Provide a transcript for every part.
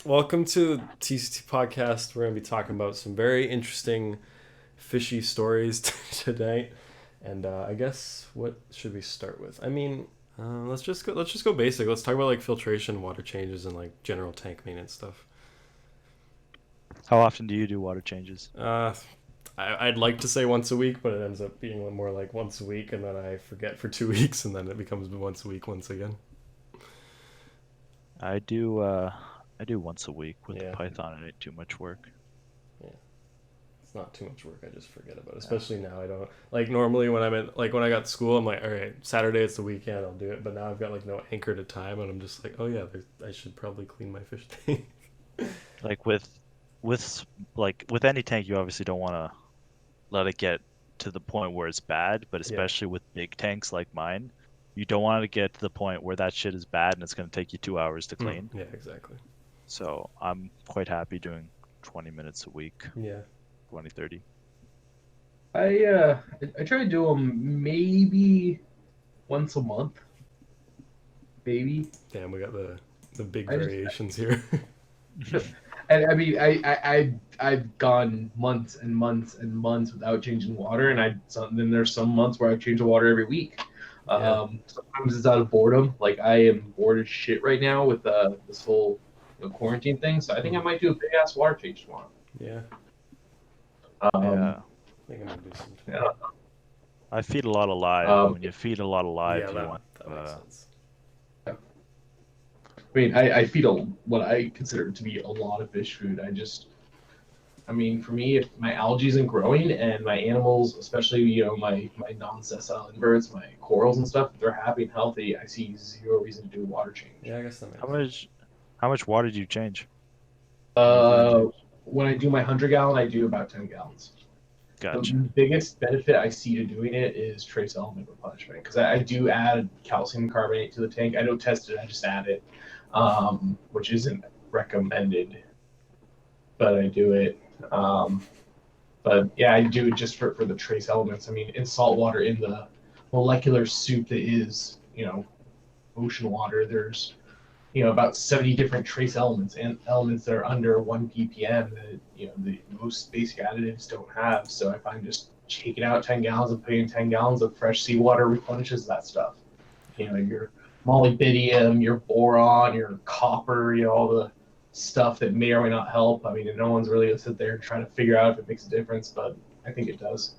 Welcome to the TCT podcast. We're going to be talking about some very interesting fishy stories tonight. And I guess what should we start with? Let's just go basic. Let's talk about like filtration, water changes, and like general tank maintenance stuff. How often do you do water changes? I'd like to say once a week, but it ends up being more like once a week, and then I forget for 2 weeks, and then it becomes once a week once again. I do once a week with the Yeah, Python. It ain't too much work. yeah. It's not too much work. I just forget about it. Yeah. Especially now, I don't like normally when I'm at like when I got school. I'm like, all right, Saturday it's the weekend. I'll do it. But now I've got like no anchor to time, and I'm just like, oh yeah, I should probably clean my fish tank. Like with any tank, you obviously don't want to let it get to the point where it's bad, but Yeah. especially with big tanks like mine, you don't want to get to the point where that shit is bad and it's going to take you 2 hours to clean. Yeah. Exactly. So I'm quite happy doing 20 minutes a week, Yeah. 20, 30. I try to do them maybe once a month, maybe. Damn, we got the big I just variations here. and I mean I've gone months and months and months without changing water, and then there's some months where I change the water every week. Yeah. Sometimes it's out of boredom. Like I am bored as shit right now with this whole quarantine thing, so I think I might do a big ass water change tomorrow. Yeah. Um, Yeah. I think I'm gonna do some. yeah. I feed a lot of live. Um, When you feed a lot of live, Yeah, you want that makes sense. I mean, I feed what I consider to be a lot of fish food. I mean, for me, if my algae isn't growing and my animals, especially my non-sessile inverts, my corals and stuff, if they're happy and healthy, I see zero reason to do a water change. Yeah, I guess that how makes sense. much how much water do you change? Uh, when I do my 100 gallon, I do about 10 gallons. The Gotcha. biggest benefit I see to doing it is trace element replenishment, because I do add calcium carbonate to the tank. I don't test it; I just add it, which isn't recommended, but I do it. Um, but yeah, I do it just for the trace elements. I mean, in salt water, in the molecular soup that is ocean water, there's about 70 different trace elements and elements that are under 1 ppm that the most basic additives don't have. So I find just taking out 10 gallons and putting in 10 gallons of fresh seawater replenishes that stuff. Your molybdenum, your boron, your copper, all the stuff that may or may not help. I mean, no one's really going to sit there and try to figure out if it makes a difference, but I think it does.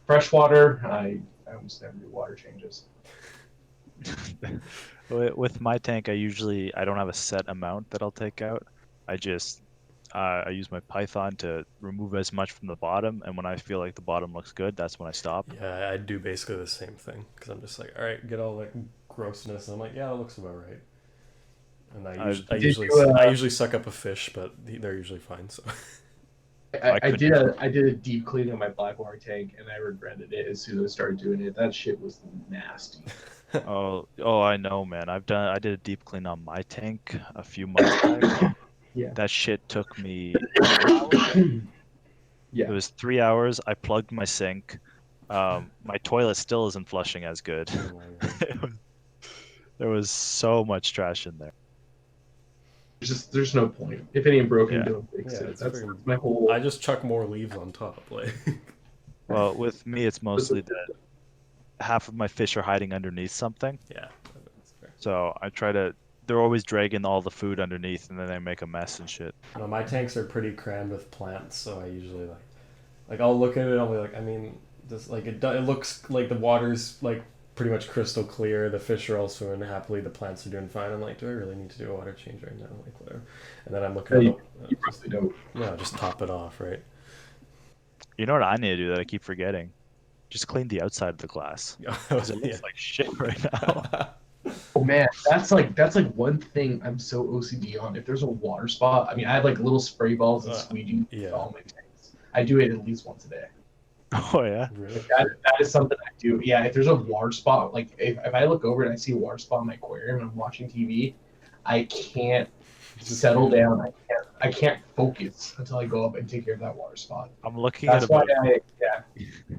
Fresh water, I almost never do water changes. With my tank, I don't have a set amount that I'll take out. I use my Python to remove as much from the bottom, and when I feel like the bottom looks good, that's when I stop. Yeah, I do basically the same thing because I'm just like, all right, get all like grossness, and I'm like, yeah, that looks about right. And I Did you? I usually suck up a fish, but they're usually fine. So I I couldn't. did a deep clean of my blackwater tank, and I regretted it as soon as I started doing it. That shit was nasty. Oh, I know, man. I did a deep clean on my tank a few months back. Yeah. That shit took me 3 hours. It Yeah. was 3 hours. I plugged my sink. My toilet still isn't flushing as good. oh my god, There was so much trash in there. There's no point. If it ain't broken, Yeah. don't fix yeah, it. it's That's freaking. my whole. I just chuck more leaves on top, like. Well, with me, it's mostly that half of my fish are hiding underneath something. Yeah, that's fair. So I try to. They're always dragging all the food underneath, and then they make a mess and shit. No, my tanks are pretty crammed with plants, so I usually like I'll look at it. I'll be like, I mean, this like it looks like the water's like pretty much crystal clear. The fish are all swimming happily. The plants are doing fine. I'm like, do I really need to do a water change right now? Like whatever. And then I'm looking at You, the you just probably don't. just top it off, right? You know what I need to do that I keep forgetting? Just clean the outside of the glass because it yeah. looks like shit right now. Oh man, that's like one thing I'm so OCD on. If there's a water spot, I mean, I have like little spray balls and squeegee yeah. for all my tanks. I do it at least once a day. Oh yeah. Really? That is something I do. Yeah, if there's a water spot, like if I look over and I see a water spot in my aquarium and I'm watching TV, I can't Just settle down. I can't focus until I go up and take care of that water spot. I'm looking at That's why about. yeah.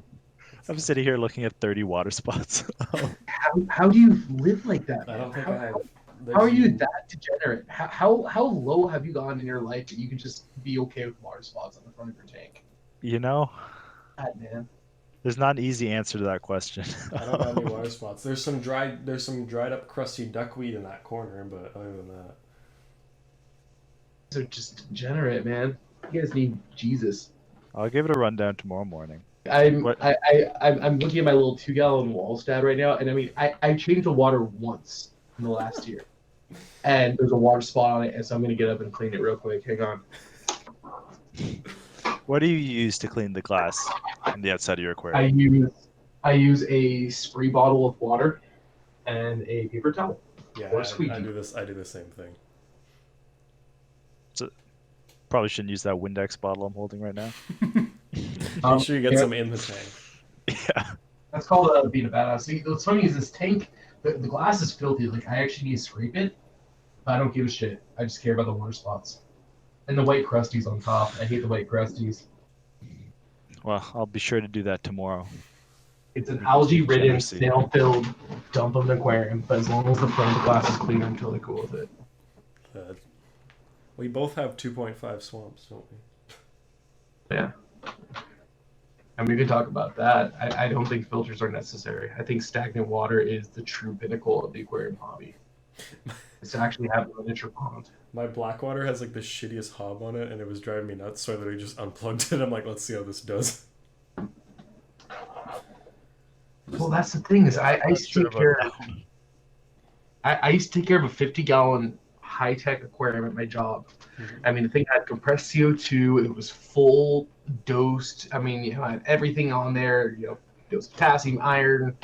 I'm sitting here looking at 30 water spots. How do you live like that, I man? don't think I have How are you that degenerate? How low have you gone in your life that you can just be okay with water spots on the front of your tank? You know, God, man. there's not an easy answer to that question. I don't have any water spots. There's some dried up crusty duckweed in that corner, but other than that, These are just degenerate, man. You guys need Jesus. I'll give it a rundown tomorrow morning. I'm What? I'm looking at my little 2-gallon wall stat right now, and I mean I changed the water once in the last year, and there's a water spot on it, and so I'm gonna get up and clean it real quick. Hang on. What do you use to clean the glass on the outside of your aquarium? I use a spray bottle of water and a paper towel. yeah, Or I squeegee. do this. I do the same thing. Probably shouldn't use that Windex bottle I'm holding right now. Make sure you get some in the tank. Yeah. That's called being a badass. See, what's funny is this tank, the glass is filthy. Like, I actually need to scrape it, but I don't give a shit. I just care about the water spots. And the white crusties on top. I hate the white crusties. Well, I'll be sure to do that tomorrow. It's an algae-ridden, Jealousy. snail-filled dump of an aquarium, but as long as the front of the glass is clean, I'm totally cool with it. We both have 2.5 swamps, don't we? Yeah. And we could talk about that. I don't think filters are necessary. I think stagnant water is the true pinnacle of the aquarium hobby. It's to actually have a miniature pond. My Blackwater has like the shittiest hob on it, and it was driving me nuts. So I literally just unplugged it. I'm like, let's see how this does. Well, that's the thing is I used to take care. I used to take care of a 50-gallon high-tech aquarium at my job. Mm-hmm. I mean, the thing had compressed CO2. It was full dosed. I mean, you know, had everything on there. You know, it was potassium, iron,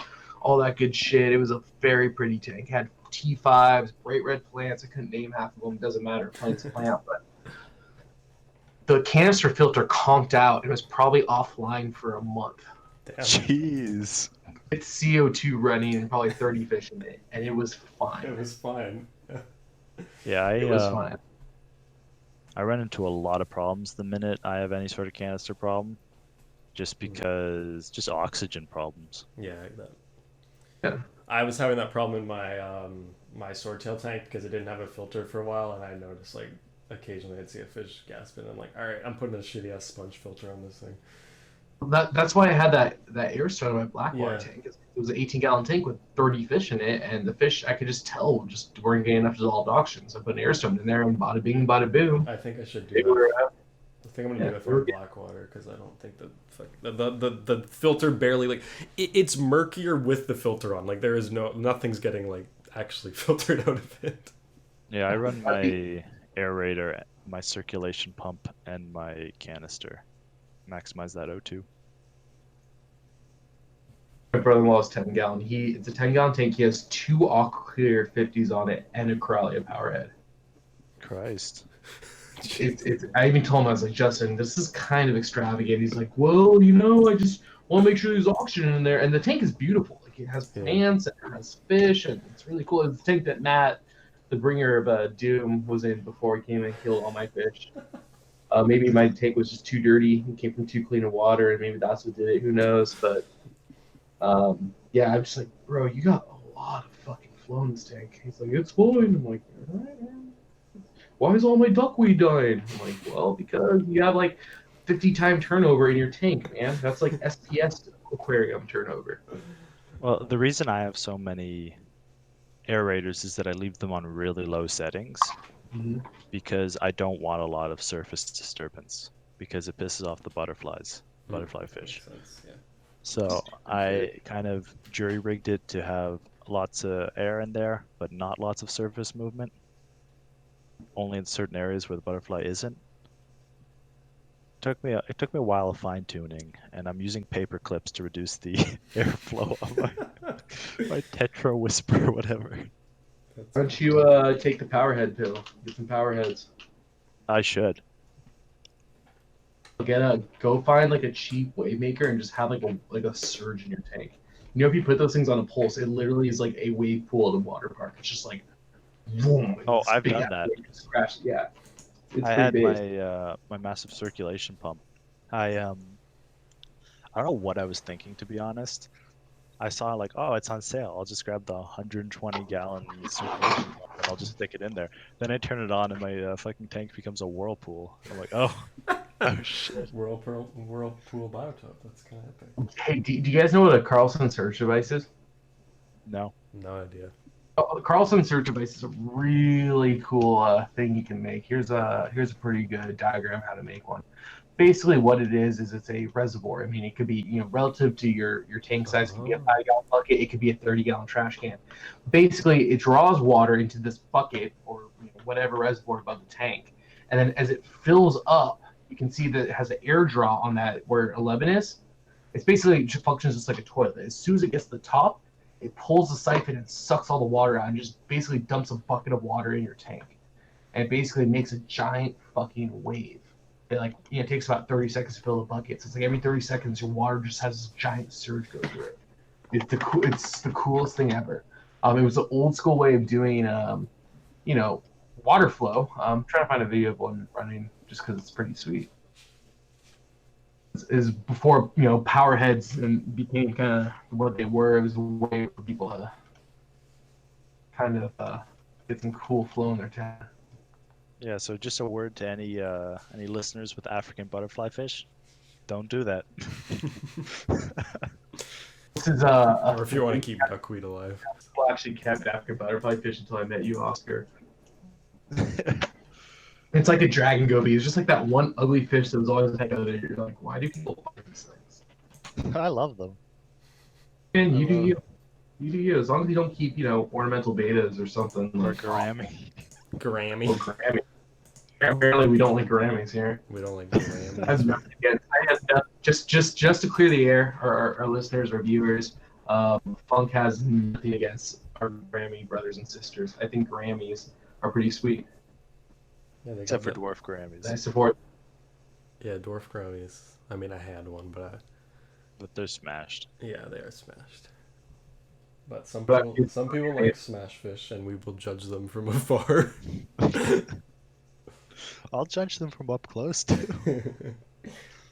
all that good shit. It was a very pretty tank. It had T5s, bright red plants. I couldn't name half of them. It doesn't matter. Plant's a plant, but the canister filter conked out. It was probably offline for a month. Damn. Jeez. It's CO2 running and probably 30 fish in it, and it was fine. It was fine. Yeah, It was fine. I run into a lot of problems the minute I have any sort of canister problem, just because, just oxygen problems. Yeah, like that. Yeah. I was having that problem in my my swordtail tank because it didn't have a filter for a while, and I noticed like occasionally I'd see a fish gasping. I'm like, all right, I'm putting a shitty ass sponge filter on this thing. That's why I had that air stone in my Blackwater Yeah. tank. It was an 18-gallon tank with 30 fish in it, and the fish I could just tell just weren't getting enough dissolved oxygen. So I put an air stone in there, and bada bing, bada boom. I think I should do They that. were, I think I'm gonna do that for Blackwater because I don't think the filter barely like it's murkier with the filter on. Like there is nothing's getting like actually filtered out of it. Yeah, I run my aerator, my circulation pump, and my canister. Maximize that O2. my brother-in-law's 10-gallon. It's a 10-gallon tank. He has 2 Aquaclear 50s on it and a Coralia power head. Christ. I even told him, I was like, Justin, this is kind of extravagant. He's like, well, you know, I just want to make sure there's oxygen in there. And the tank is beautiful. Like, it has plants, and it has fish, and it's really cool. It's the tank that Matt, the bringer of Doom, was in before he came and killed all my fish. Maybe my tank was just too dirty. It came from too clean of water, and maybe that's what did it. Who knows? But yeah, I'm just like, bro, you got a lot of fucking flow in this tank. He's like, it's fine. I'm like, all right, man. Why is all my duckweed dying? I'm like, well, because you have like 50-time turnover in your tank, man. That's like SPS aquarium turnover. Well, the reason I have so many aerators is that I leave them on really low settings because I don't want a lot of surface disturbance because it pisses off the butterfly fish. Makes sense, yeah. So I kind of jury-rigged it to have lots of air in there, but not lots of surface movement. Only in certain areas where the butterfly isn't. It took me a while of fine-tuning, and I'm using paper clips to reduce the airflow of my Tetra Whisper, whatever. Why don't you take the power head pill? Get some power heads. I should. Go find like a cheap wave-maker and just have like a surge in your tank. You know, if you put those things on a pulse, it literally is like a wave pool at a water park. It's just like, boom. Oh, I've done that. Crash. Yeah. I had my massive circulation pump. I don't know what I was thinking, to be honest. I saw like, oh, it's on sale. I'll just grab the 120-gallon circulation pump. and I'll just stick it in there. Then I turn it on, and my fucking tank becomes a whirlpool. I'm like, oh, oh shit. Whirlpool biotop. That's kind of epic. Hey, do you guys know what a Carlson search device is? No. No idea. Oh, the Carlson search device is a really cool thing you can make. Here's a pretty good diagram how to make one. Basically, what it is it's a reservoir. I mean, it could be, you know, relative to your tank size, it could be a 5-gallon bucket, it could be a 30-gallon trash can. Basically, it draws water into this bucket or, you know, whatever reservoir above the tank, and then as it fills up, you can see that it has an air draw on that where 11 is. It's basically, it just functions just like a toilet. As soon as it gets to the top, it pulls the siphon and sucks all the water out and just basically dumps a bucket of water in your tank. And it basically makes a giant fucking wave. It, like, you know, it takes about 30 seconds to fill the bucket. So it's like every 30 seconds your water just has this giant surge go through it. It's the coolest thing ever. It was an old school way of doing you know, water flow. I'm trying to find a video of one running just because it's pretty sweet. Is before, you know, power heads and became kind of what they were. It was a way for people to kind of get some cool flow in their tank. Yeah, so just a word to any listeners with African butterfly fish. Don't do that. This is Or if you want to keep duckweed alive. I actually kept African butterfly fish until I met you, Oscar. It's like a dragon goby. It's just like that one ugly fish that was always like out there. You're like, why do people buy these things? I love them. And you do you. You do you. As long as you don't keep, you know, ornamental betas or something. Or like gourami. Gourami. Or gourami. Apparently, we don't like gouramis here. We don't like gourami. Again, just to clear the air, our listeners, our viewers, Funk has nothing against our gourami brothers and sisters. I think gouramis are pretty sweet. Yeah, they Except for got dwarf gouramis. I support. Yeah, dwarf gouramis. I mean, I had one, but But they're smashed. yeah, they are smashed. But some But people like smash fish, and we will judge them from afar. I'll judge them from up close too. Hey,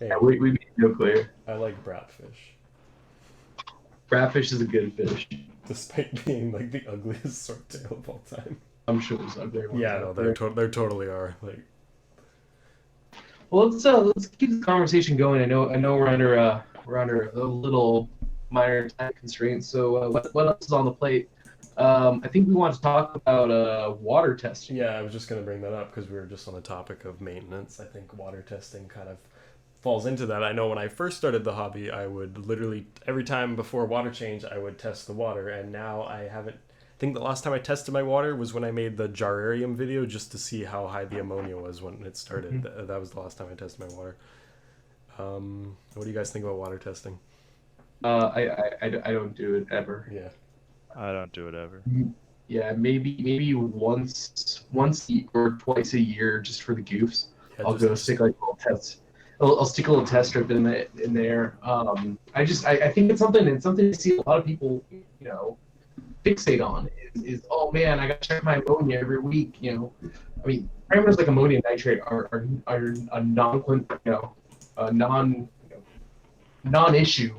Yeah, we made no clear. I like bratfish, Bratfish is a good fish. despite being like the ugliest swordtail of all time. I'm sure there's other ones. Yeah, no, out they there. totally are. Like, Well, let's keep the conversation going. I know we're under a little minor time constraints. So what else is on the plate? I think we want to talk about water testing. yeah, I was just gonna bring that up because we were just on the topic of maintenance. I think water testing kind of falls into that. I know when I first started the hobby, I would literally every time before water change, I would test the water, and now I haven't. I think the last time I tested my water was when I made the jararium video just to see how high the ammonia was when it started. Mm-hmm. That was the last time I tested my water. What do you guys think about water testing? I don't do it ever. Yeah. I don't do it ever. Yeah, maybe once or twice a year, just for the goofs. Yeah, I'll go stick like a little test. I'll stick a little test strip in there. I think it's something to see a lot of people, you know, fixate on is oh man, I got to check my ammonia every week. You know, I mean, parameters like ammonium nitrate are a non-issue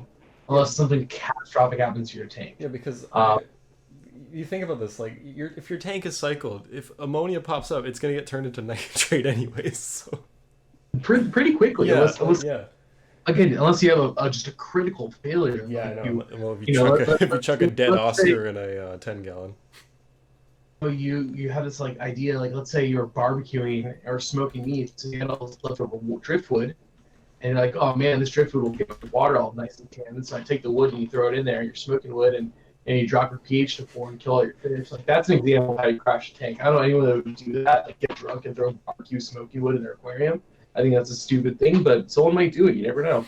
unless something catastrophic happens to your tank. Yeah, because you think about this, like if your tank is cycled, if ammonia pops up, it's gonna get turned into nitrate anyways. So pretty quickly. yeah, Unless, yeah. Again, unless you have just a critical failure. Yeah, I like know. Well, if you know, you chuck a dead let's say- Oscar in a 10-gallon. So you have this like idea, like let's say you're barbecuing or smoking meat, so you got all this leftover driftwood, and you're like, oh man, this driftwood will get the water all nice and tanned. So I take the wood and you throw it in there, and you're smoking wood, and you drop your pH to 4 and kill all your fish. Like that's an example of how you crash a tank. I don't know anyone that would do that, like get drunk and throw barbecue smoky wood in their aquarium. I think that's a stupid thing, but someone might do it. You never know.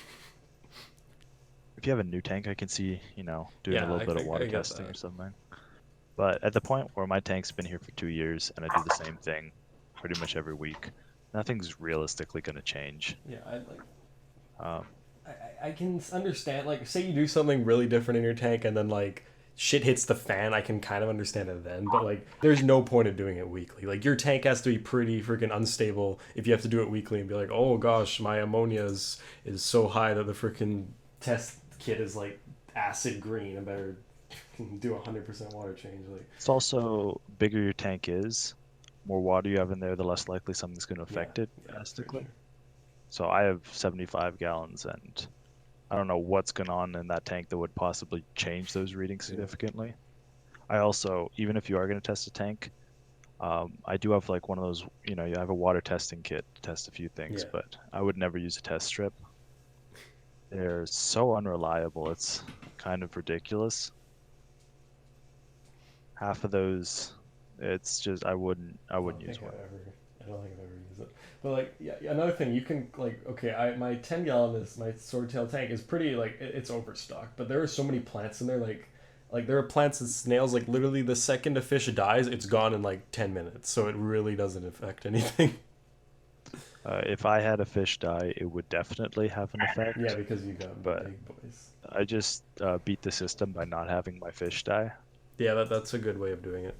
If you have a new tank, I can see, you know, doing Yeah, a little bit of I water get testing that. or something. But at the point where my tank's been here for 2 years and I do the same thing pretty much every week, nothing's realistically going to change. Yeah, Um, I can understand, like, say you do something really different in your tank and then, like, shit hits the fan, I can kind of understand it then, but, like, there's no point of doing it weekly. Like, your tank has to be pretty freaking unstable if you have to do it weekly and be like, oh gosh, my ammonia is so high that the freaking test kit is, like, acid green. I better do 100% water change. Like, It's also bigger your tank is, more water you have in there, the less likely something's going to affect it yeah, drastically. sure. So I have 75 gallons, and I don't know what's going on in that tank that would possibly change those readings significantly. I also, even if you are going to test a tank, I do have like one of those, you have a water testing kit to test a few things, but I would never use a test strip. They're so unreliable, it's kind of ridiculous. Half of those, it's just I wouldn't use one. I don't think I've ever used it. But like, yeah, another thing you can like, okay, my 10 gallon is my swordtail tank is pretty like it's overstocked, but there are so many plants in there like there are plants and snails like literally the second a fish dies, it's gone in like 10 minutes, so it really doesn't affect anything. If I had a fish die, it would definitely have an effect. Yeah, because you got big boys. I just beat the system by not having my fish die. Yeah, that's a good way of doing it.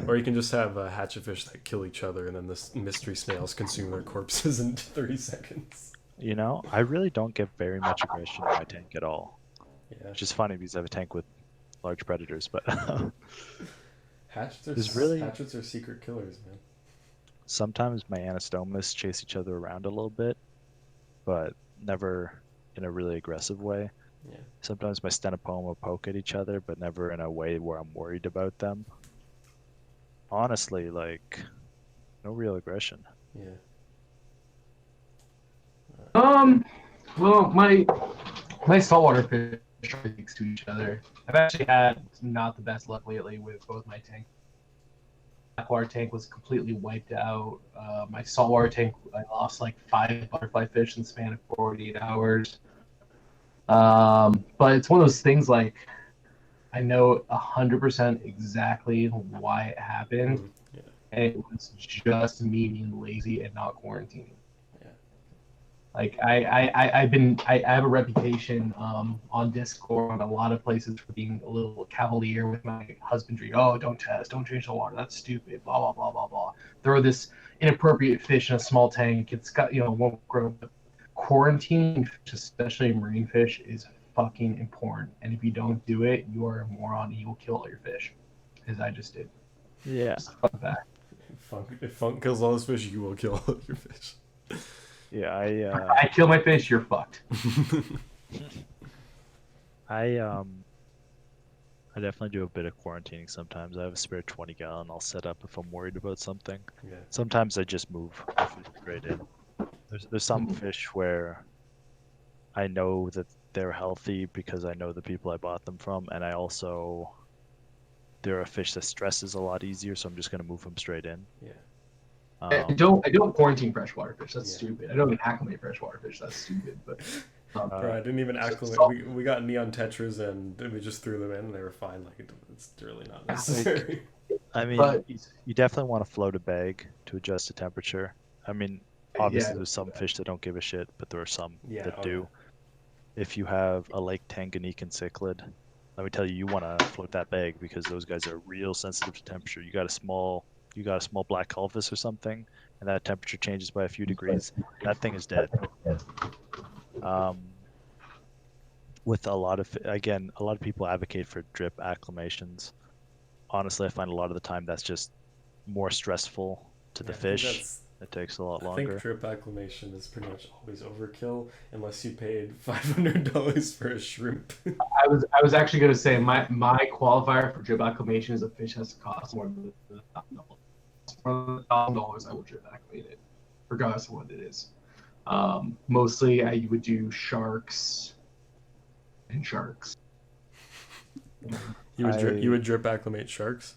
Or you can just have hatchetfish that kill each other, and then the mystery snails consume their corpses in 30 seconds. I really don't get very much aggression in my tank at all. Yeah. Which is funny because I have a tank with large predators, but hatchets are secret killers, man. Sometimes my anastomas chase each other around a little bit, but never in a really aggressive way. Yeah. Sometimes my stenopoma poke at each other, but never in a way where I'm worried about them. Honestly, like, no real aggression. Yeah. Well, my saltwater fish are next to each other. I've actually had not the best luck lately with both my tanks. Blackwater tank was completely wiped out. My saltwater tank, I lost like 5 butterfly fish in the span of 48 hours. But it's one of those things like I know 100% exactly why it happened, and it was just me being lazy and not quarantining. Like I have a reputation on Discord on a lot of places for being a little cavalier with my husbandry. Oh, don't test, don't change the water. That's stupid. Blah blah blah blah blah. Throw this inappropriate fish in a small tank. It's got won't grow. But quarantining fish, especially marine fish, is fucking important. And if you don't do it, you are a moron and you will kill all your fish, as I just did. Yeah. Fun fact. If Funk kills all his fish, you will kill all your fish. Yeah, I kill my fish, you're fucked. I definitely do a bit of quarantining sometimes. I have a spare 20 gallon I'll set up if I'm worried about something. Yeah. Sometimes I just move the fish straight in. There's some fish where I know that they're healthy because I know the people I bought them from, and they're a fish that stresses a lot easier, so I'm just gonna move them straight in. Yeah. I don't quarantine freshwater fish. That's stupid. I don't even acclimate freshwater fish. That's stupid. But bro, I didn't even acclimate. We got neon tetras and we just threw them in and they were fine. Like it's really not necessary. I mean, you definitely want to float a bag to adjust the temperature. I mean, obviously there's some fish that don't give a shit, but there are some that do. If you have a Lake Tanganyika cichlid, let me tell you, you want to float that bag because those guys are real sensitive to temperature. You got a small black culvus or something, and that temperature changes by a few degrees, that thing is dead. With a lot of people advocate for drip acclimations. Honestly, I find a lot of the time that's just more stressful to the fish. It takes a lot longer. I think drip acclimation is pretty much always overkill unless you paid $500 for a shrimp. I was actually going to say my qualifier for drip acclimation is a fish has to cost more than $1,000. For $1,000, I would drip acclimate it, regardless of what it is. Mostly, you would do sharks and sharks. You would drip acclimate sharks?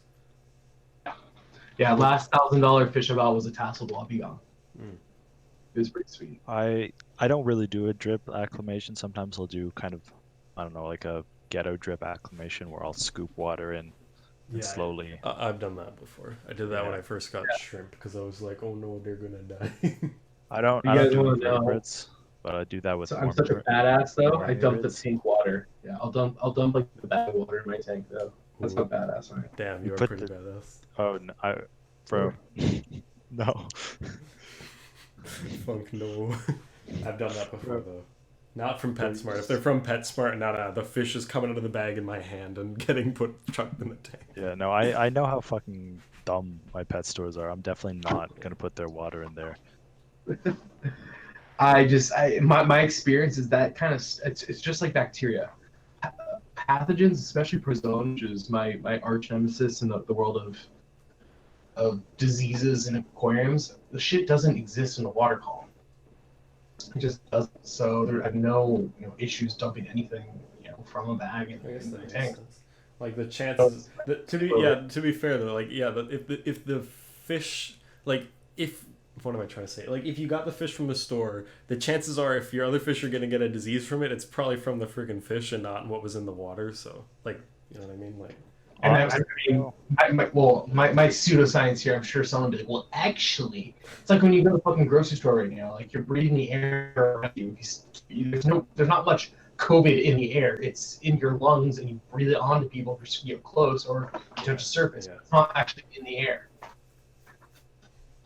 Yeah, last $1,000 fish I bought was a tasseled wapigon. It was pretty sweet. I don't really do a drip acclimation. Sometimes I'll do kind of, I don't know, like a ghetto drip acclimation where I'll scoop water in and slowly. I've done that before. I did that when I first got shrimp because I was like, oh no, they're gonna die. I don't do favorites, but I do that with. So I'm such a badass though. I dump the tank water. Yeah, I'll dump like the bag of water in my tank though. That's not badass, right? Damn, you're pretty badass. Oh, no, bro, no. Funk, no. I've done that before though. Not from PetSmart. If they're from PetSmart, no, the fish is coming out of the bag in my hand and getting chucked in the tank. Yeah, no, I know how fucking dumb my pet stores are. I'm definitely not gonna put their water in there. My experience is that kind of it's just like bacteria. Pathogens, especially protozoan, which is my arch nemesis in the world of diseases in aquariums. The shit doesn't exist in the water column. It just doesn't. So I have no issues dumping anything from a bag in the tank. Like the chances to be fair though, like if the fish what am I trying to say? Like if you got the fish from the store, the chances are if your other fish are gonna get a disease from it, it's probably from the freaking fish and not what was in the water. So like, you know what I mean? Like, and my pseudoscience here, I'm sure someone will be like, well, actually, it's like when you go to the fucking grocery store right now, like you're breathing the air around you. There's not much COVID in the air. It's in your lungs, and you breathe it onto people if you're close or you touch a surface. Yeah. It's not actually in the air.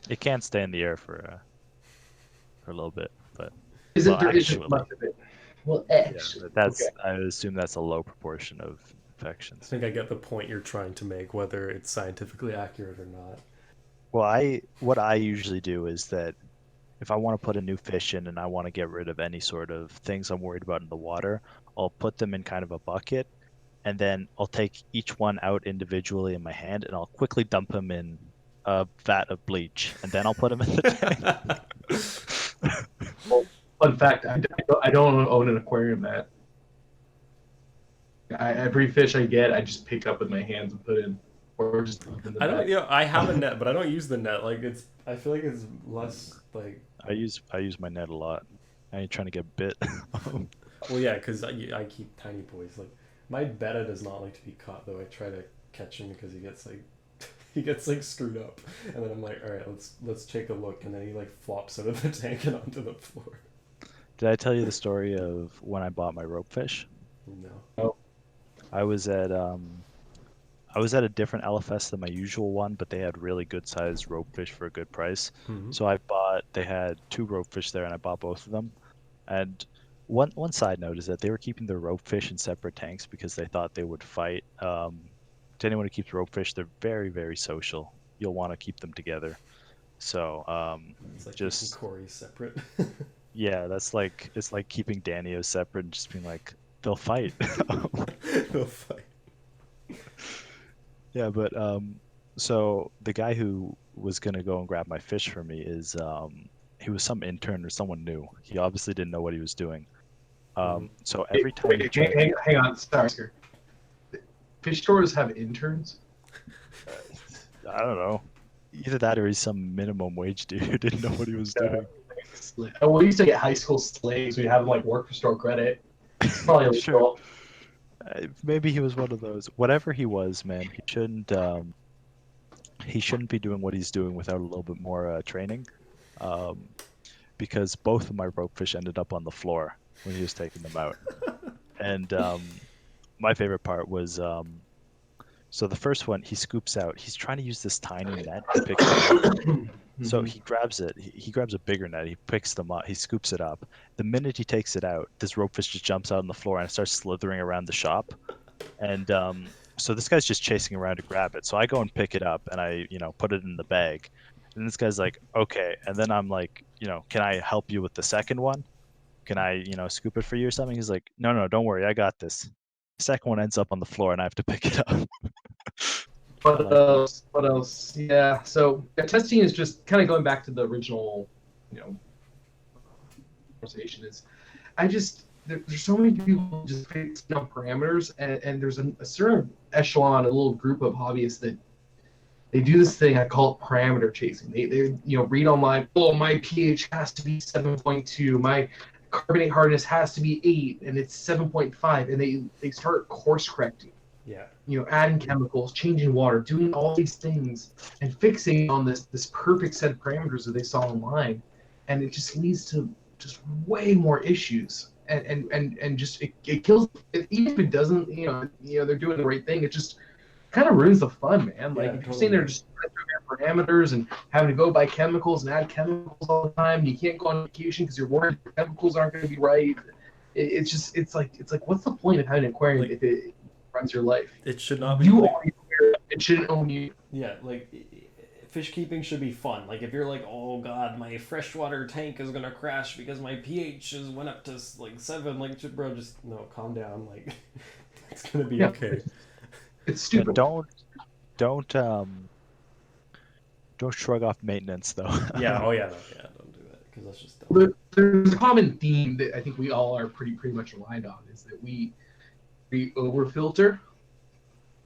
It can't stay in the air for a little bit, but there isn't much of it. Well, actually, I assume that's a low proportion of infections. I think I get the point you're trying to make, whether it's scientifically accurate or not. Well, what I usually do is that if I want to put a new fish in and I want to get rid of any sort of things I'm worried about in the water, I'll put them in kind of a bucket, and then I'll take each one out individually in my hand, and I'll quickly dump them in a vat of bleach, and then I'll put them in the tank. Well, fun fact, I don't own an aquarium mat. Every fish I get, I just pick up with my hands and put in, or just dump in the bag. I have a net, but I don't use the net. Like I feel like it's less like. I use my net a lot. I ain't trying to get bit. Well, yeah, because I keep tiny boys. Like my betta does not like to be caught, though. I try to catch him because he gets screwed up, and then I'm like, all right, let's take a look, and then he flops out of the tank and onto the floor. Did I tell you the story of when I bought my rope fish? No. I was at a different LFS than my usual one, but they had really good sized rope fish for a good price. Mm-hmm. So they had 2 rope fish there, and I bought both of them. And one side note is that they were keeping their rope fish in separate tanks because they thought they would fight. To anyone who keeps rope fish, they're very, very social. You'll want to keep them together. So it's like just Corey separate. Yeah, it's like keeping Danios separate and just being like, they'll fight. They'll fight. Yeah, but so the guy who was gonna go and grab my fish for me is he was some intern or someone new. He obviously didn't know what he was doing. So every time. Hang on, sorry. Fish stores have interns? I don't know. Either that or he's some minimum wage dude who didn't know what he was doing. We used to get high school slaves. We'd have them work for store credit. Probably illegal. Sure. Maybe he was one of those. Whatever he was, man, he shouldn't be doing what he's doing without a little bit more training. Because both of my rope fish ended up on the floor when he was taking them out. And my favorite part was so the first one he scoops out. He's trying to use this tiny net to pick them up. So he grabs it. He grabs a bigger net. He picks them up. He scoops it up. The minute he takes it out, this rope fish just jumps out on the floor and starts slithering around the shop. And so this guy's just chasing around to grab it. So I go and pick it up and I, put it in the bag. And this guy's like, okay. And then I'm like, can I help you with the second one? Can I, scoop it for you or something? He's like, no, don't worry. I got this. The second one ends up on the floor and I have to pick it up. What else? Yeah, so testing is just kind of going back to the original, conversation is, there's so many people just fixing on parameters, and there's a certain echelon, a little group of hobbyists that they do this thing I call it parameter chasing. They read online, oh, my pH has to be 7.2, my carbonate hardness has to be 8, and it's 7.5, and they start course correcting. Yeah. Adding chemicals, changing water, doing all these things, and fixing on this perfect set of parameters that they saw online, and it just leads to just way more issues, and just it kills. Even if it doesn't, they're doing the right thing, it just kind of ruins the fun, man. If you're sitting there just through parameters and having to go buy chemicals and add chemicals all the time, and you can't go on vacation because you're worried the chemicals aren't going to be right. it's like what's the point of having an aquarium Like, if it runs your life? It should not be. You Like, own the aquarium. It shouldn't own you. yeah, like fish keeping should be fun. Like if you're like, oh god, my freshwater tank is gonna crash because my pH has went up to like 7. Like, bro, just no, calm down. Like it's gonna be okay. It's stupid. Don't shrug off maintenance though. Yeah. Oh yeah. No, yeah. Don't do that because that's just dumb. There's a common theme that I think we all are pretty much aligned on, is that we overfilter.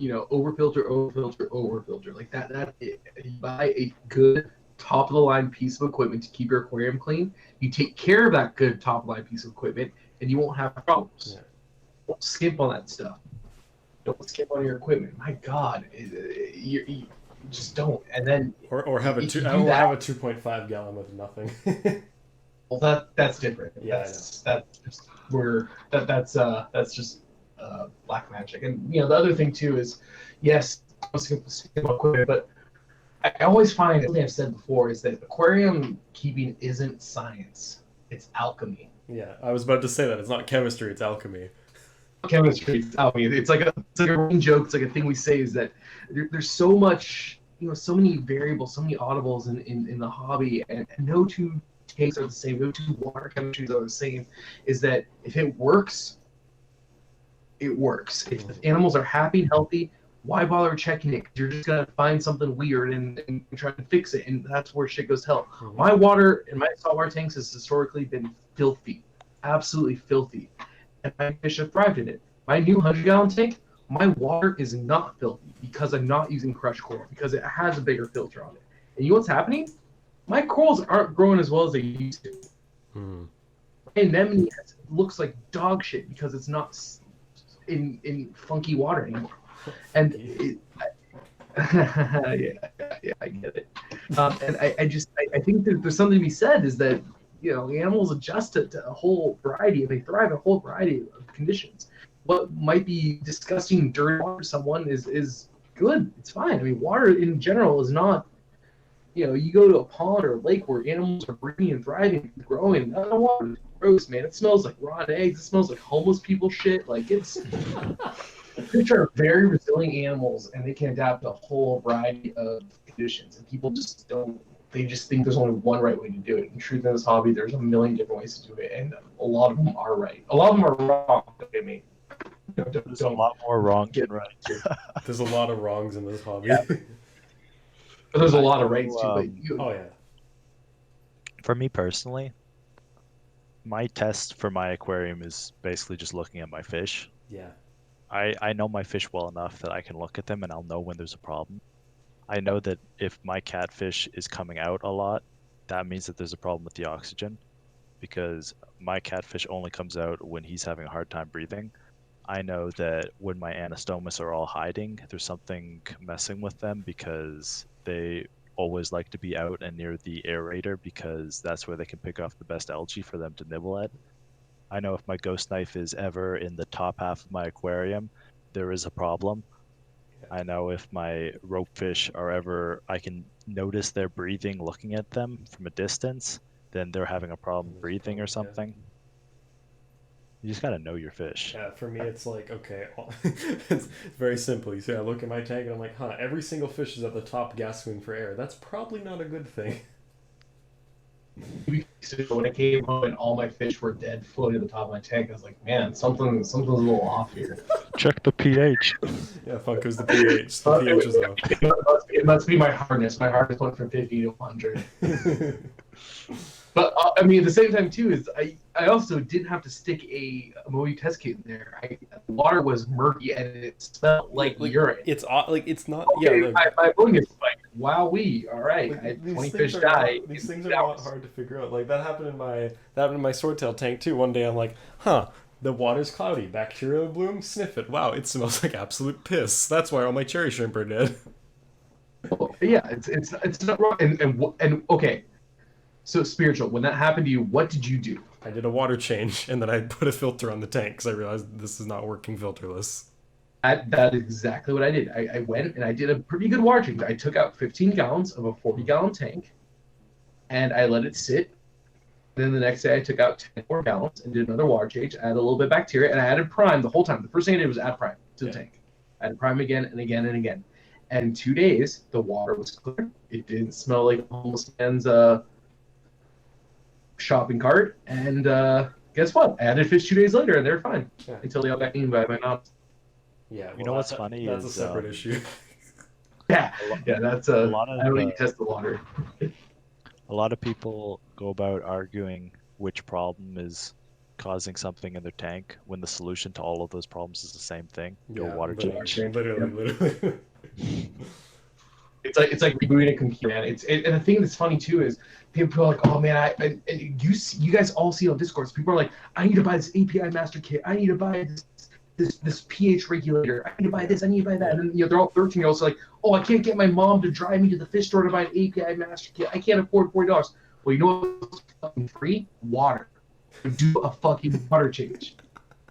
Overfilter. Like that. You buy a good top of the line piece of equipment to keep your aquarium clean. You take care of that good top of the line piece of equipment, and you won't have problems. Yeah. Don't skimp on that stuff. Don't skimp on your equipment. My God, you just don't. And then or have a two. I will have a 2.5 gallon with nothing. Well, that's different. Yeah, that's just black magic. And the other thing too is, yes, equipment, but I always find, something I've said before, is that aquarium keeping isn't science; it's alchemy. Yeah, I was about to say that it's not chemistry; it's alchemy. Chemistry, it's alchemy. It's like a running joke. It's like a thing we say, is that there's so much, so many variables, so many audibles in the hobby, and no two tanks are the same, no two water chemistries are the same. Is that if it works, it works. If the animals are happy and healthy, why bother checking it? You're just gonna find something weird and try to fix it, and that's where shit goes to hell. Mm-hmm. My water in my saltwater tanks has historically been filthy, absolutely filthy, and my fish have thrived in it. My new 100-gallon tank, my water is not filthy because I'm not using crushed coral, because it has a bigger filter on it. And you know what's happening? My corals aren't growing as well as they used to. Mm-hmm. My anemone looks like dog shit because it's not in funky water anymore. And yeah, I get it. And I think there's something to be said, is that animals adjust to a whole variety, and they thrive in a whole variety of conditions. What might be disgusting dirty water to someone is good. It's fine. I mean, water in general is not. You go to a pond or a lake where animals are breeding and thriving and growing. I don't want it. Gross, man. It smells like rotten eggs. It smells like homeless people shit. Like, it's. Fish are very resilient animals, and they can adapt to a whole variety of conditions. And people just don't. They just think there's only one right way to do it. In truth, in this hobby, there's a million different ways to do it, and a lot of them are right. A lot of them are wrong. I mean, there's a lot more wrong than right. There's a lot of wrongs in this hobby. Yeah. But there's a lot of rights too. Oh yeah. For me personally, my test for my aquarium is basically just looking at my fish. Yeah. I know my fish well enough that I can look at them and I'll know when there's a problem. I know that if my catfish is coming out a lot, that means that there's a problem with the oxygen, because my catfish only comes out when he's having a hard time breathing. I know that when my anastomus are all hiding, there's something messing with them, because they always like to be out and near the aerator, because that's where they can pick off the best algae for them to nibble at. I know if my ghost knife is ever in the top half of my aquarium, there is a problem. I know if my rope fish are ever, I can notice their breathing looking at them from a distance, then they're having a problem breathing or something. You just gotta know your fish. Yeah, for me it's like, okay, it's very simple. You see, I look at my tank and I'm like, every single fish is at the top gasping for air. That's probably not a good thing. When I came home and all my fish were dead floating at the top of my tank, I was like, man, something's a little off here. Check the pH. Yeah, fuck, was the pH. The pH is off. It must be my hardness. My hardness went from 50 to 100. But I mean, at the same time too, is I also didn't have to stick a ammonia test kit in there. The water was murky and it smelled like urine. It's not. Okay, yeah, my ammonia spiked. Wowee! All right, I had 20 fish die. These things are not hard to figure out. Like that happened in my swordtail tank too. One day I'm like, the water's cloudy. Bacterial bloom. Sniff it. Wow, it smells like absolute piss. That's why all my cherry shrimp are dead. Well, yeah, it's not wrong. And okay. So, Spiritual, when that happened to you, what did you do? I did a water change, and then I put a filter on the tank because I realized this is not working filterless. That is exactly what I did. I went and I did a pretty good water change. I took out 15 gallons of a 40-gallon tank, and I let it sit Then the next day I took out 10 more gallons and did another water change. I added a little bit of bacteria, and I added prime the whole time. The first thing I did was add prime to the tank. I added prime again and again and again. And in 2 days, the water was clear. It didn't smell like a homeless man's shopping cart. And guess what? I added fish 2 days later, and they were fine until they all got eaten by my mom. Yeah, well, You know what's funny that's is a separate issue. That's a lot of I don't need to test the water. a lot of people go about arguing which problem is causing something in their tank when the solution to all of those problems is the same thing: your water change. Literally. It's like rebooting a computer, man. And the thing that's funny too is people are like, oh man, you guys all see on Discord. So people are like, I need to buy this API master kit. I need to buy this pH regulator. I need to buy this. I need to buy that. And then they're all 13-year-olds like, oh, I can't get my mom to drive me to the fish store to buy an API master kit. I can't afford $40. Well, you know what's fucking free? Water. Do a fucking water change.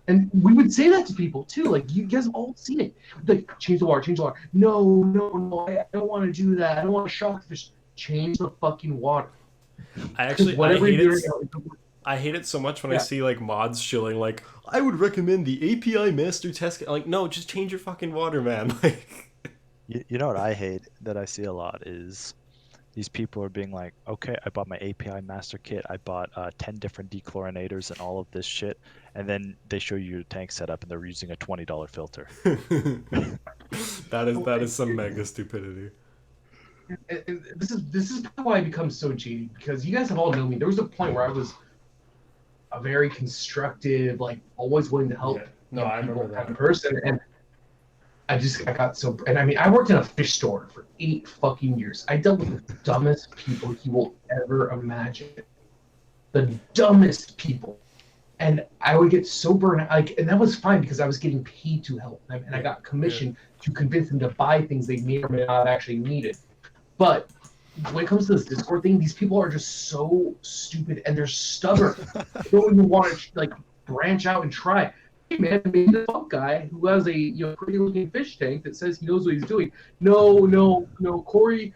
And we would say that to people too. Like, you guys all see it. Like, change the water, change the water. No, I don't want to do that. I don't want to shock the fish. Change the fucking water. I hate it so much when I see like mods shilling like, I would recommend the API master test kit. Like, no, just change your fucking water, man. Like, you know what I hate that I see a lot is these people are being like, okay, I bought my API master kit, I bought 10 different dechlorinators and all of this shit, and then they show you your tank setup and they're using a $20 filter. that is some mega stupidity. And this is why I become so jaded, because you guys have all known me. There was a point where I was a very constructive, like always willing to help. Yeah. No, I remember that kind of person, and I got so. And I mean, I worked in a fish store for 8 fucking years. I dealt with the dumbest people you will ever imagine. The dumbest people, and I would get so burned out. Like, and that was fine because I was getting paid to help them, and I got commission to convince them to buy things they may or may not have actually needed. But when it comes to this Discord thing, these people are just so stupid and they're stubborn. They don't even want to like branch out and try. Hey man, maybe the fuck guy who has a pretty looking fish tank that says he knows what he's doing. No. Corey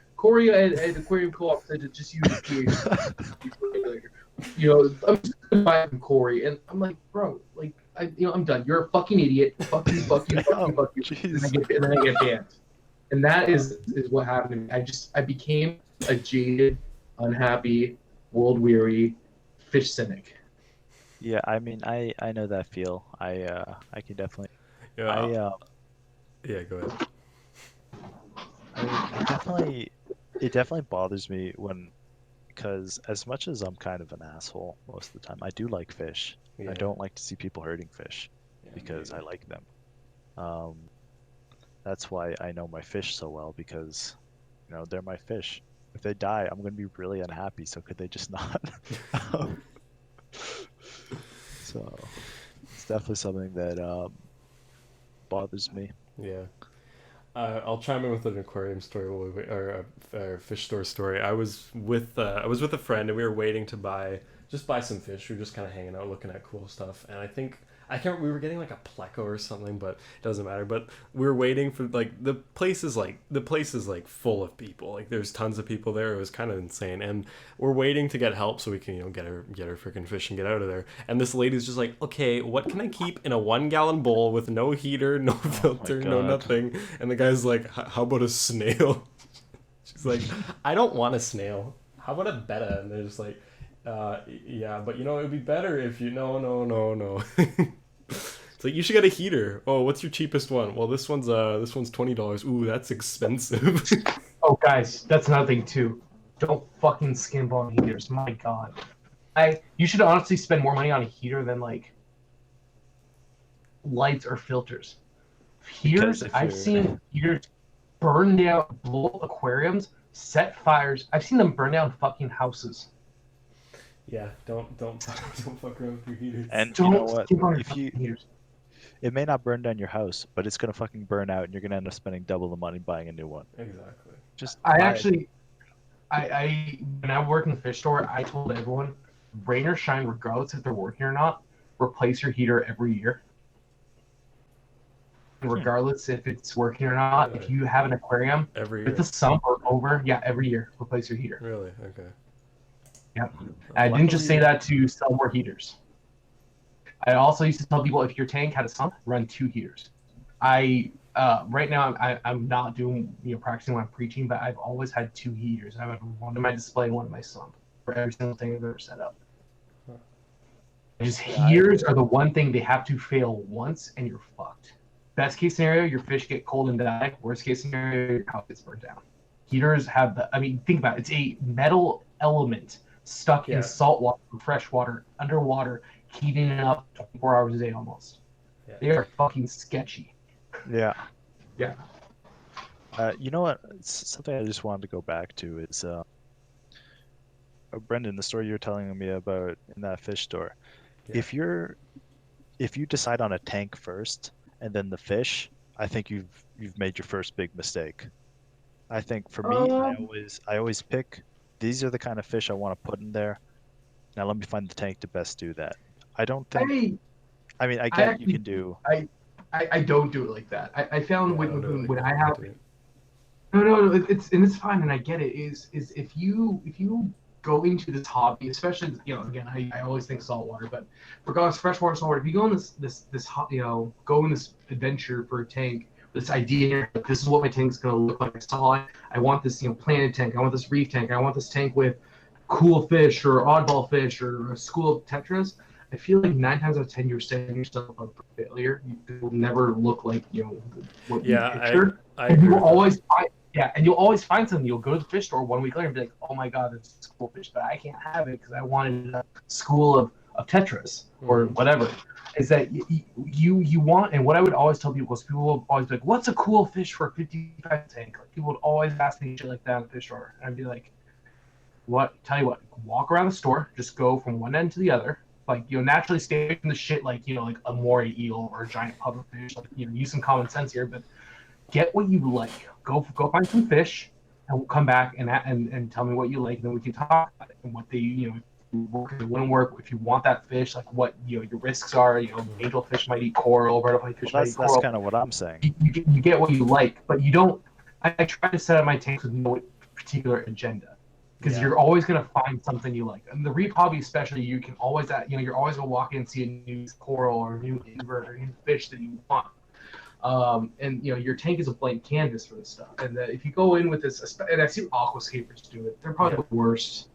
at Aquarium Co-op said to just use the pH. I'm just gonna buy it from Corey, and I'm like, bro, like I'm done. You're a fucking idiot. Fuck you. And then I get banned. And that is what happened to me. I became a jaded, unhappy, world-weary fish cynic. Yeah, I mean, I know that feel. I can definitely. Yeah. Go ahead. I mean, it definitely bothers me because as much as I'm kind of an asshole most of the time, I do like fish. Yeah. I don't like to see people hurting fish because I like them. That's why I know my fish so well, because they're my fish. If they die, I'm gonna be really unhappy. So could they just not? So it's definitely something that bothers me. Yeah. I'll chime in with an aquarium story or a fish store story. I was with a friend and we were waiting to buy some fish. We were just kind of hanging out, looking at cool stuff. And we were getting like a pleco or something, but it doesn't matter. But we were waiting for the place is full of people. Like there's tons of people there. It was kind of insane. And we're waiting to get help so we can get our freaking fish and get out of there. And this lady's just like, okay, what can I keep in a 1-gallon bowl with no heater, no filter, no nothing? And the guy's like, how about a snail? She's like, I don't want a snail. How about a betta? And they're just like, yeah, but it would be better if you no. It's like, you should get a heater. Oh, what's your cheapest one? Well, this one's $20. Ooh, that's expensive. Oh, guys, that's another thing too. Don't fucking skimp on heaters. My God, you should honestly spend more money on a heater than like lights or filters. Heaters, I've seen heaters burn down, blow up aquariums, set fires. I've seen them burn down fucking houses. Yeah, don't fuck around with your heaters. And you know what? It may not burn down your house, but it's gonna fucking burn out, and you're gonna end up spending double the money buying a new one. Exactly. When I worked in the fish store, I told everyone, rain or shine, regardless if they're working or not, replace your heater every year. And regardless if it's working or not, if you have an aquarium, every year, if the sump or over, every year, replace your heater. Really? Okay. Yep. I didn't just say that to sell more heaters. I also used to tell people if your tank had a sump, run 2 heaters. Right now I'm not doing practicing when I'm preaching, but I've always had 2 heaters. I have one in my display and one in my sump for every single thing I've ever set up. Just heaters are the one thing they have to fail once and you're fucked. Best case scenario, your fish get cold and die. Worst case scenario, your house gets burned down. Heaters have think about it. It's a metal element stuck in salt water, fresh water, underwater, heating it up 24 hours a day almost. Yeah. They are fucking sketchy. Yeah. Yeah. You know what? Something I just wanted to go back to is Brendan, the story you were telling me about in that fish store. Yeah. If you decide on a tank first and then the fish, I think you've made your first big mistake. I think for me, I always pick, these are the kind of fish I want to put in there. Now let me find the tank to best do that. I don't think. I mean, I get you can do. I don't do it like that. I found when I have. No, it's fine, and I get it. Is if you go into this hobby, especially again, I always think saltwater, but regardless, freshwater, saltwater. If you go in this go in this adventure for a tank, this idea, this is what my tank's gonna look like. I want this planted tank. I want this reef tank. I want this tank with cool fish or oddball fish or a school of tetras. I feel like 9 times out of 10 you're setting yourself up for failure. You will never look like what you pictured. And you will always find and you'll always find something. You'll go to the fish store 1 week later and be like, oh my god, this is cool fish, but I can't have it because I wanted a school of tetras or whatever. Is that you want, and what I would always tell people is people will always be like, what's a cool fish for a 55 tank? Like, people would always ask me shit like that in the fish store, and I'd be like, tell you what, walk around the store, just go from one end to the other, like naturally stay away from the shit like like a moray eel or a giant pufferfish. Like use some common sense here, but get what you like. Go find some fish, and we'll come back and tell me what you like, and then we can talk about it and what they work, it wouldn't work. If you want that fish, like what your risks are. Angelfish might eat coral, butterfly fish might eat coral. That's kind of what I'm saying. You get what you like, but you don't. I try to set up my tanks with no particular agenda. Because you're always going to find something you like. And the reef hobby especially, you can always, you're always going to walk in and see a new coral or a new invert or a new fish that you want. And, your tank is a blank canvas for this stuff. And if you go in with this, and I've seen aquascapers do it, they're probably the worst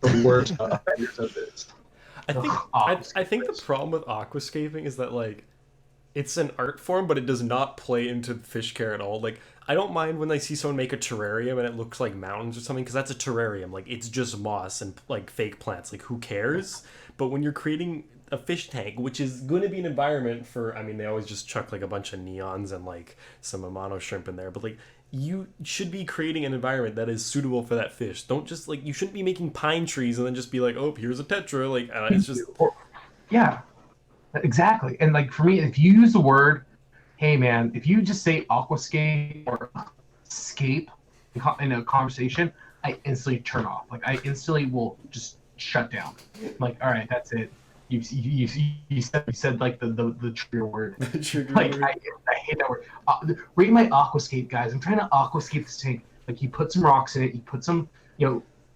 offenders of this. I think the problem with aquascaping is that, like, it's an art form, but it does not play into fish care at all. Like, I don't mind when I see someone make a terrarium and it looks like mountains or something, because that's a terrarium. Like, it's just moss and like fake plants. Like, who cares? But when you're creating a fish tank, which is going to be an environment for, they always just chuck like a bunch of neons and like some Amano shrimp in there, but like, you should be creating an environment that is suitable for that fish. Don't just you shouldn't be making pine trees and then just be like, oh, here's a tetra. Like, it's just. Yeah, exactly. And like, for me, if you use the word, hey man, if you just say aquascape or scape in a conversation, I instantly turn off. Like, I instantly will just shut down. I'm like, all right, that's it. You said like the trigger word. Like, I hate that word. Rate my aquascape, guys. I'm trying to aquascape this tank. Like, you put some rocks in it, you put some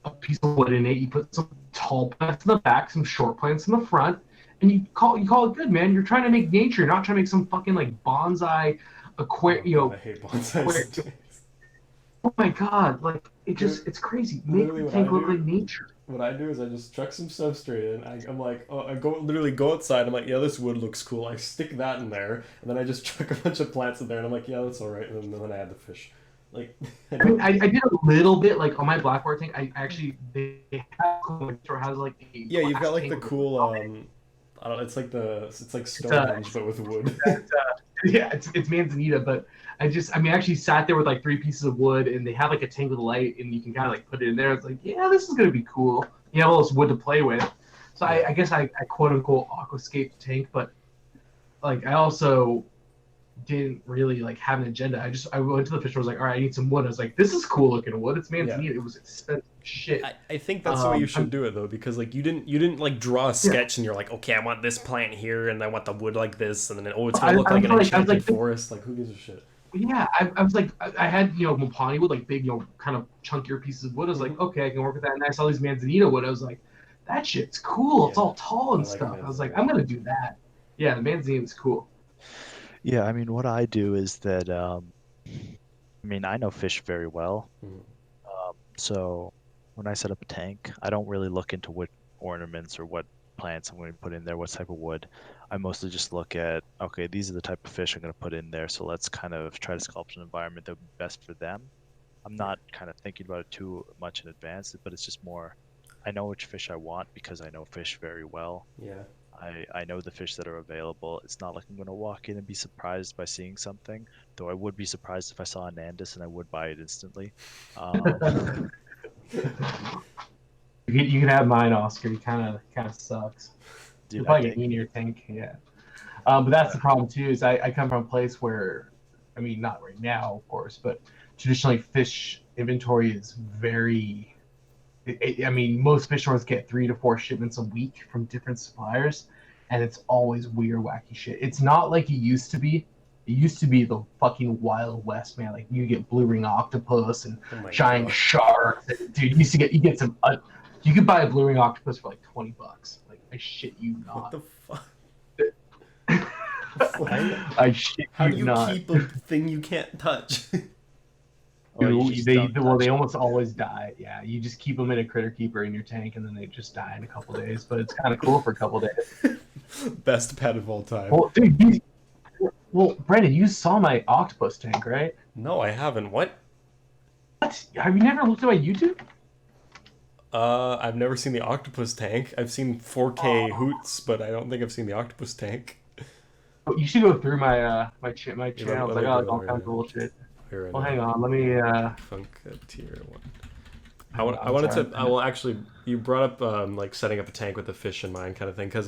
a piece of wood in it, you put some tall plants in the back, some short plants in the front, and you call it good, man. You're trying to make nature. You're not trying to make some fucking like bonsai aquarium. I hate bonsai. Oh my god, like it's crazy. Make the tank look like nature. What I do is I just chuck some substrate in. I'm like, I go outside. I'm like, yeah, this wood looks cool. I stick that in there, and then I just chuck a bunch of plants in there, and I'm like, yeah, that's all right. And then I add the fish. Like, I did a little bit like on my blackboard tank. I actually they have has like a you've got like the cool I don't know, it's like Stonehenge but with wood. It's Manzanita, but I actually sat there with like 3 pieces of wood, and they have like a tank with light, and you can kind of like put it in there. It's like, yeah, this is gonna be cool. You have all this wood to play with. So I guess I quote unquote aquascape tank, but like I also didn't really like have an agenda. I went to the fish store. I was like, all right, I need some wood. I was like, this is cool looking wood. It's Manzanita. It was expensive shit. I think that's the way you should do it though, because like you didn't like draw a sketch and you're like, okay, I want this plant here and I want the wood like this, and then it's gonna look like an enchanted forest. Like, who gives a shit? Yeah, I was like, I had, Mopani wood, like big, kind of chunkier pieces of wood. I was like, okay, I can work with that. And I saw these Manzanita wood. I was like, that shit's cool. It's Yeah, all tall and I like stuff. I was like, Manzanita. I'm gonna do that. Yeah, the Manzanita was cool. Yeah, I mean, what I do is that, I mean, I know fish very well. Mhm. So when I set up a tank, I don't really look into what ornaments or what plants I'm going to put in there, what type of wood. I mostly just look at, okay, these are the type of fish I'm going to put in there. So let's kind of try to sculpt an environment that would be best for them. I'm not kind of thinking about it too much in advance, but it's just more, I know which fish I want because I know fish very well. Yeah. I know the fish that are available. It's not like I'm going to walk in and be surprised by seeing something, though I would be surprised if I saw a Nandus and I would buy it instantly. You can have mine, Oscar. He kind of sucks. Dude, You'll probably I get me in your tank, yeah. But that's the problem too. Is I come from a place where, I mean, not right now, of course, but traditionally fish inventory is very. I mean, most fish stores get 3 to 4 shipments a week from different suppliers, and it's always weird, wacky shit. It's not like it used to be. It used to be the fucking Wild West, man. Like you get blue ring octopus and Oh my giant God. sharks. Dude, you get some. You could buy a blue ring octopus for like $20. Like I shit you What not. the fuck? I shit How you do you not. keep a thing you can't touch? They almost always die. Yeah, you just keep them in a critter keeper in your tank, and then they just die in a couple days. But it's kind of cool for a couple days. Best pet of all time. Well, dude, Brendan, you saw my octopus tank, right? No, I haven't. What? What? Have you never looked at my YouTube? I've never seen the octopus tank. I've seen 4K hoots, but I don't think I've seen the octopus tank. You should go through my channels. I got like all kinds of bullshit. Here, Well, hang on. Let me. Funkateer one. I wanted to. I will actually. You brought up like setting up a tank with a fish in mind, kind of thing, because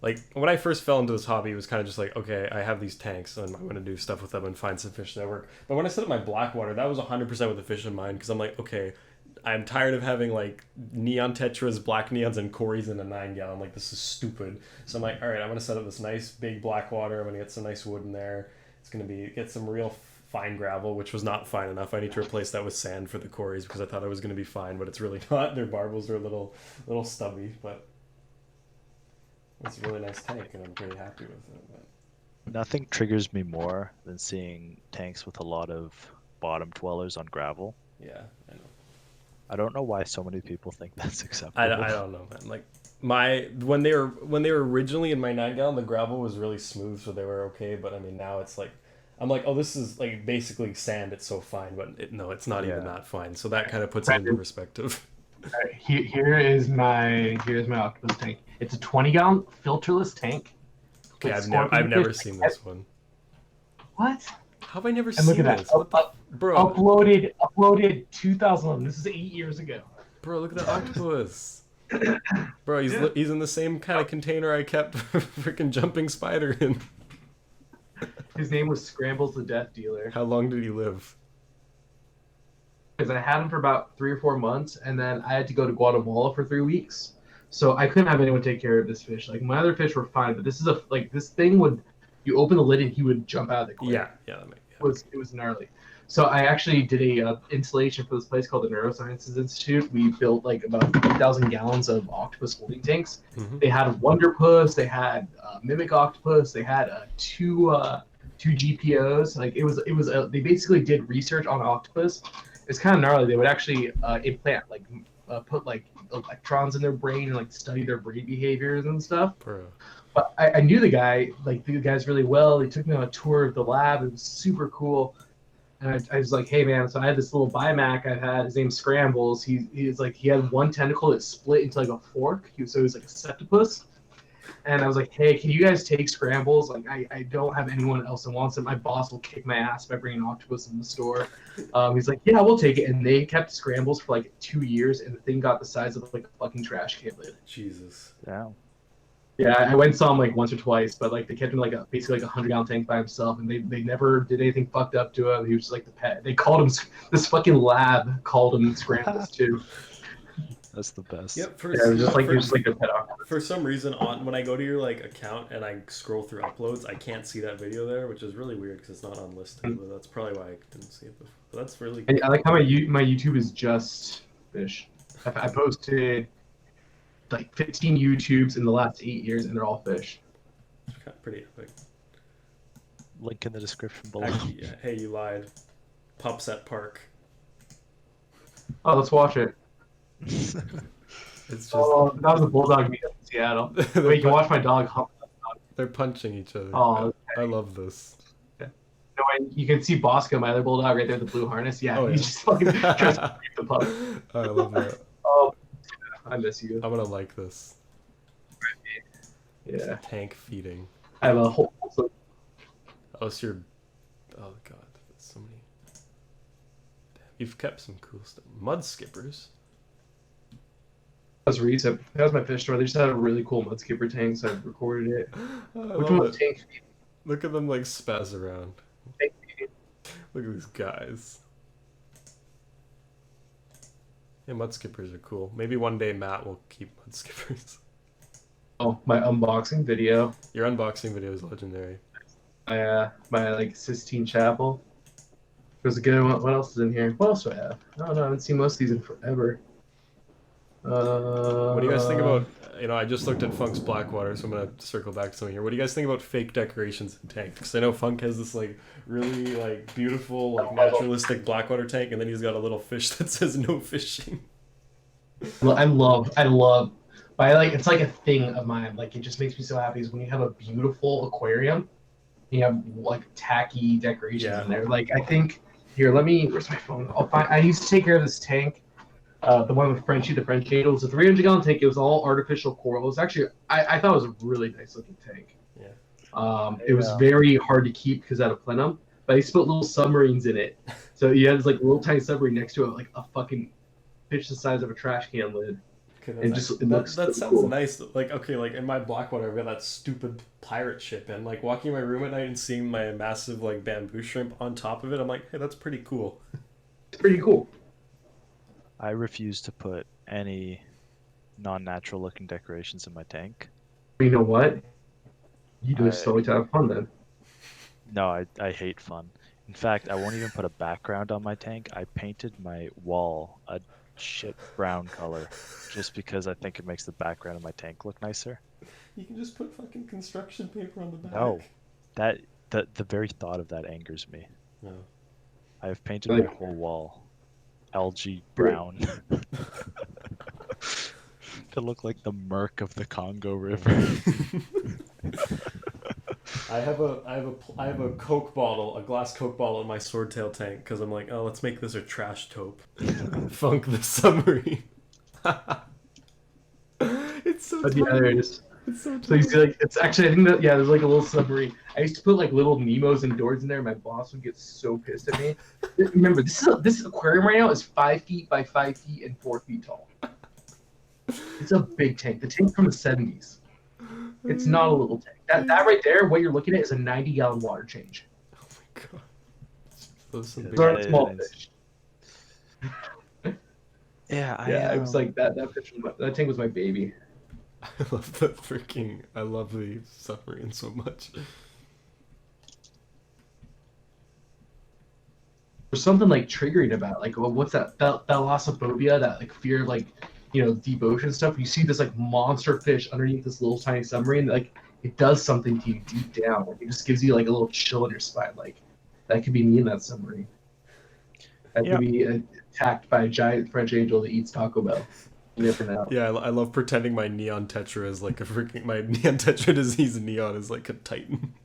like when I first fell into this hobby, it was kind of just like, okay, I have these tanks and I'm going to do stuff with them and find some fish that work. But when I set up my Blackwater, that was 100% with the fish in mind, because I'm like, okay, I'm tired of having like neon tetras, black neons, and cories in a 9-gallon. Like, this is stupid. So I'm like, all right, I'm going to set up this nice big Blackwater. I'm going to get some nice wood in there. It's going to get some real fine gravel, which was not fine enough. I need to replace that with sand for the cories because I thought it was going to be fine, but it's really not. Their barbels are a little stubby, but it's a really nice tank, and I'm pretty happy with it. But Nothing triggers me more than seeing tanks with a lot of bottom dwellers on gravel. yeah, I know. I don't know why so many people think that's acceptable. I don't know, man. Like when they were originally in my 9-gallon, the gravel was really smooth, so they were okay. But I mean, now it's like, I'm like, oh, this is like basically sand. It's so fine, but no, it's not even that fine. So that kind of puts it into perspective. All right, here's my octopus tank. It's a 20-gallon filterless tank. Okay, I've never seen this one. What? How have I never And seen look at that. this? What the, bro? Uploaded 2011. This is 8 years ago. Bro, look at that octopus. Bro, he's in the same kind of container I kept freaking jumping spider in. His name was Scrambles the Death Dealer. How long did he live? Because I had him for about 3 or 4 months, and then I had to go to Guatemala for 3 weeks, so I couldn't have anyone take care of this fish. Like my other fish were fine, but this thing would, you open the lid and he would jump out of the aquarium. Yeah. It was gnarly. So I actually did a installation for this place called the Neurosciences Institute. We built like about 3,000 gallons of octopus holding tanks. Mm-hmm. They had Wonderpuss, they had Mimic Octopus, they had two GPOs. Like it was they basically did research on octopus. It's kind of gnarly. They would actually implant put like electrons in their brain and like study their brain behaviors and stuff. Bro. But I knew the guys really well. They took me on a tour of the lab. It was super cool. And I was like, hey man, so I had this little Bimac I've had. His name's Scrambles. He's like, he had one tentacle that split into like a fork. So he was like a septopus. And I was like, hey, can you guys take Scrambles? Like, I don't have anyone else that wants it. My boss will kick my ass by bringing Octopus in the store. He's like, yeah, we'll take it. And they kept Scrambles for like 2 years, and the thing got the size of like a fucking trash can lid. Jesus. Yeah. Yeah, I went and saw him like once or twice, but like they kept him like basically like a 100-gallon tank by himself, and they never did anything fucked up to him. He was just like the pet. They called him, this fucking lab called him Scrambles too. That's the best. Yep. Yeah, it was just like he was like a pet octopus. for some reason when I go to your like account and I scroll through uploads, I can't see that video there, which is really weird because it's not unlisted. But that's probably why I didn't see it before. But that's really cool. And I like how my YouTube is just fish. I posted like 15 YouTubes in the last 8 years, and they're all fish. Pretty epic. Link in the description below. Actually, yeah. Hey, you lied. Pups at Park. Oh, let's watch it. It's just Oh, that was a bulldog meetup in Seattle. Wait, you can watch my dog hump. they're punching each other. Oh, I love this. No, you can see Bosco, my other bulldog, right there, the blue harness. Yeah, Oh, he's yeah. just fucking trying to creep the pup. I love that. Oh, I miss you. I'm gonna like this. Yeah, Tank feeding. I have a whole. Oh, it's your. Oh god, that's so many. Damn, you've kept some cool stuff. Mud skippers. That was Reed's. That was my fish store. They just had a really cool mud skipper tank, so I recorded it. I Which love one was it. tank feed? Look at them like spaz around. Tank feed. Look at these guys. Yeah, mud skippers are cool. Maybe one day Matt will keep mud skippers. Oh, my unboxing video. Your unboxing video is legendary. My like Sistine Chapel. It was a good one. What else is in here? What else do I have? I don't know. I haven't seen most of these in forever. What do you guys think about? I just looked at Funk's Blackwater, so I'm gonna circle back to something here. What do you guys think about fake decorations in tanks? Because I know Funk has this like really like beautiful like naturalistic Blackwater tank, and then he's got a little fish that says no fishing. I love. But it's like a thing of mine. Like it just makes me so happy is when you have a beautiful aquarium, you have like tacky decorations in there. Like I think here, where's my phone? I used to take care of this tank. The one with Frenchie, the French Angel. It was a 300-gallon tank. It was all artificial coral. It was actually, I thought it was a really nice looking tank. Yeah. It was very hard to keep because out of plenum, but I used to put little submarines in it. So you had this like little tiny submarine next to it, like a fucking fish the size of a trash can lid. Okay, And just it looks that so sounds cool. nice. Like like in my Blackwater, I've got that stupid pirate ship, and like walking in my room at night and seeing my massive like bamboo shrimp on top of it, I'm like, hey, that's pretty cool. It's pretty cool. I refuse to put any non-natural looking decorations in my tank. But you know what? You just so to have fun then. No, I hate fun. In fact, I won't even put a background on my tank. I painted my wall a shit brown color just because I think it makes the background of my tank look nicer. You can just put fucking construction paper on the back. No, the very thought of that angers me. No. I have painted my whole wall algae brown to look like the murk of the Congo River. I have a Coke bottle, a glass Coke bottle in my swordtail tank because I'm like, oh, let's make this a trash taupe. Funk the submarine. It's so But yeah, there it is. It's so So you see, like, it's actually, I think that, there's like a little submarine. I used to put like little Nemos and Doors in there. My boss would get so pissed at me. Remember, this aquarium right now is 5 feet by 5 feet and 4 feet tall. It's a big tank. The tank's from the 70s. It's not a little tank. That right there, what you're looking at is a 90-gallon water change. Oh my god. Those are Yeah, big. Those aren't it small is. fish. Yeah, It was like that fish that tank was my baby. I love the submarine so much. There's something like triggering about like what's that thalassophobia, that like fear of like deep ocean stuff. You see this like monster fish underneath this little tiny submarine, like it does something to you deep down. Like it just gives you like a little chill in your spine. Like that could be me in that submarine. That could be attacked by a giant French angel that eats Taco Bell. You never know. Yeah, I love pretending my neon tetra is like my neon tetra disease neon is like a titan.